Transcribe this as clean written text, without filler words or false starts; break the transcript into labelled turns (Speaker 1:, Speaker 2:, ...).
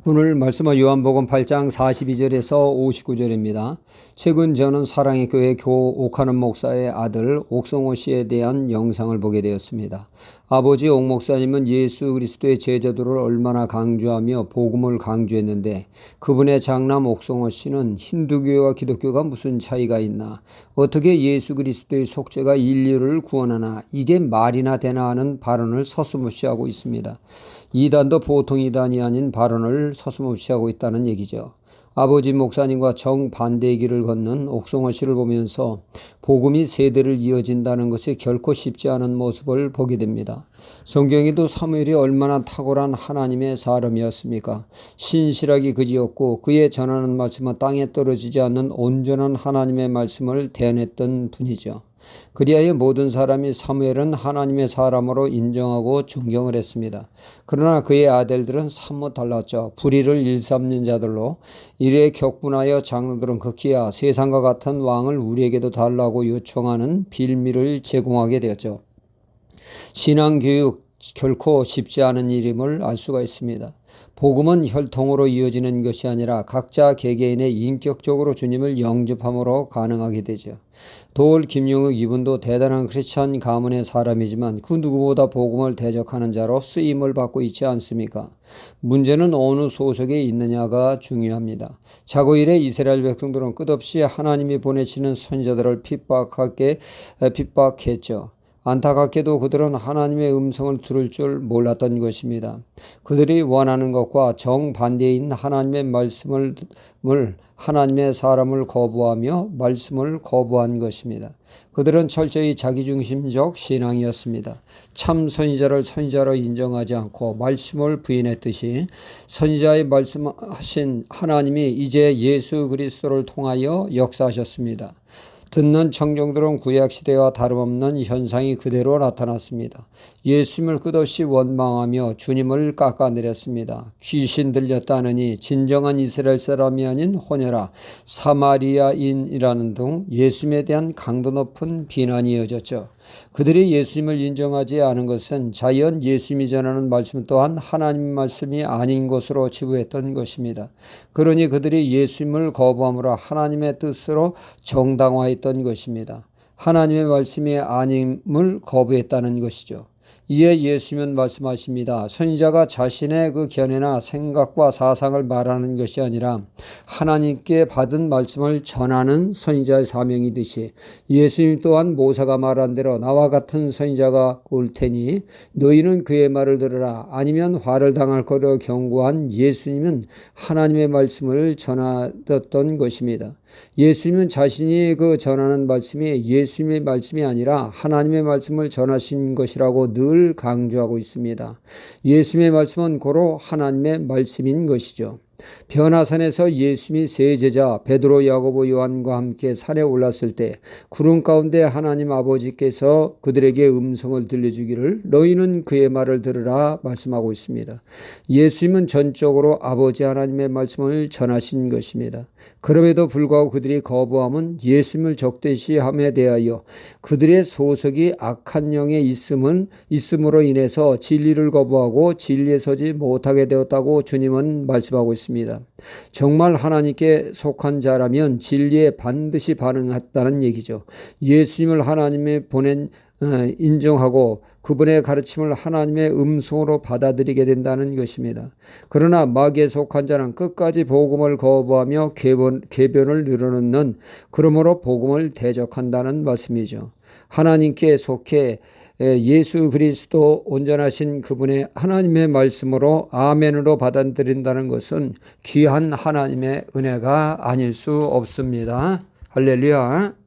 Speaker 1: 오늘 말씀은 요한복음 8장 42절에서 59절입니다. 최근 저는 사랑의 교회 옥하는 목사의 아들 옥성호 씨에 대한 영상을 보게 되었습니다. 아버지 옥 목사님은 예수 그리스도의 제자도를 얼마나 강조하며 복음을 강조했는데 그분의 장남 옥성호 씨는 힌두교와 기독교가 무슨 차이가 있나, 어떻게 예수 그리스도의 속죄가 인류를 구원하나, 이게 말이나 되나 하는 발언을 서슴없이 하고 있습니다. 이단도 보통 이단이 아닌 발언을 서슴없이 하고 있다는 얘기죠. 아버지 목사님과 정반대의 길을 걷는 옥성호 씨를 보면서 복음이 세대를 이어진다는 것이 결코 쉽지 않은 모습을 보게 됩니다. 성경에도 사무엘이 얼마나 탁월한 하나님의 사람이었습니까? 신실하기 그지없고 그의 전하는 말씀은 땅에 떨어지지 않는 온전한 하나님의 말씀을 대언했던 분이죠. 그리하여 모든 사람이 사무엘은 하나님의 사람으로 인정하고 존경을 했습니다. 그러나 그의 아들들은 사뭇 달랐죠. 불의를 일삼는 자들로 이래 격분하여 장로들은 극히야 세상과 같은 왕을 우리에게도 달라고 요청하는 빌미를 제공하게 되었죠. 신앙교육 결코 쉽지 않은 일임을 알 수가 있습니다. 복음은 혈통으로 이어지는 것이 아니라 각자 개개인의 인격적으로 주님을 영접함으로 가능하게 되죠. 도올 김용욱 이분도 대단한 크리스찬 가문의 사람이지만 그 누구보다 복음을 대적하는 자로 쓰임을 받고 있지 않습니까? 문제는 어느 소속에 있느냐가 중요합니다. 자고 이래 이스라엘 백성들은 끝없이 하나님이 보내시는 선지자들을 핍박했죠. 안타깝게도 그들은 하나님의 음성을 들을 줄 몰랐던 것입니다. 그들이 원하는 것과 정반대인 하나님의 말씀을 하나님의 사람을 거부하며 말씀을 거부한 것입니다. 그들은 철저히 자기중심적 신앙이었습니다. 참 선지자를 선지자로 인정하지 않고 말씀을 부인했듯이 선지자의 말씀하신 하나님이 이제 예수 그리스도를 통하여 역사하셨습니다. 듣는 청중들은 구약시대와 다름없는 현상이 그대로 나타났습니다. 예수님을 끝없이 원망하며 주님을 깎아내렸습니다. 귀신 들렸다느니 진정한 이스라엘 사람이 아닌 혼혈아 사마리아인이라는 등 예수님에 대한 강도 높은 비난이 이어졌죠. 그들이 예수님을 인정하지 않은 것은 자연 예수님이 전하는 말씀 또한 하나님 말씀이 아닌 것으로 치부했던 것입니다. 그러니 그들이 예수님을 거부함으로 하나님의 뜻으로 정당화했던 것입니다. 하나님의 말씀이 아님을 거부했다는 것이죠. 이에 예수님은 말씀하십니다. 선지자가 자신의 그 견해나 생각과 사상을 말하는 것이 아니라 하나님께 받은 말씀을 전하는 선지자의 사명이듯이 예수님 또한 모세가 말한 대로 나와 같은 선지자가 올 테니 너희는 그의 말을 들으라. 아니면 화를 당할 거로 경고한 예수님은 하나님의 말씀을 전하던 것입니다. 예수님은 자신이 그 전하는 말씀이 예수님의 말씀이 아니라 하나님의 말씀을 전하신 것이라고 늘 강조하고 있습니다. 예수님의 말씀은 고로 하나님의 말씀인 것이죠. 변화산에서 예수님이 세 제자 베드로, 야고보, 요한과 함께 산에 올랐을 때 구름 가운데 하나님 아버지께서 그들에게 음성을 들려주기를 너희는 그의 말을 들으라 말씀하고 있습니다. 예수님은 전적으로 아버지 하나님의 말씀을 전하신 것입니다. 그럼에도 불구하고 그들이 거부함은 예수님을 적대시함에 대하여 그들의 소속이 악한 영에 있음으로 인해서 진리를 거부하고 진리에 서지 못하게 되었다고 주님은 말씀하고 있습니다. 정말 하나님께 속한 자라면 진리에 반드시 반응했다는 얘기죠. 예수님을 하나님의 인정하고 그분의 가르침을 하나님의 음성으로 받아들이게 된다는 것입니다. 그러나 마귀에 속한 자는 끝까지 복음을 거부하며 궤변을 늘어놓는, 그러므로 복음을 대적한다는 말씀이죠. 하나님께 속해 예수 그리스도 온전하신 그분의 하나님의 말씀으로 아멘으로 받아들인다는 것은 귀한 하나님의 은혜가 아닐 수 없습니다. 할렐루야.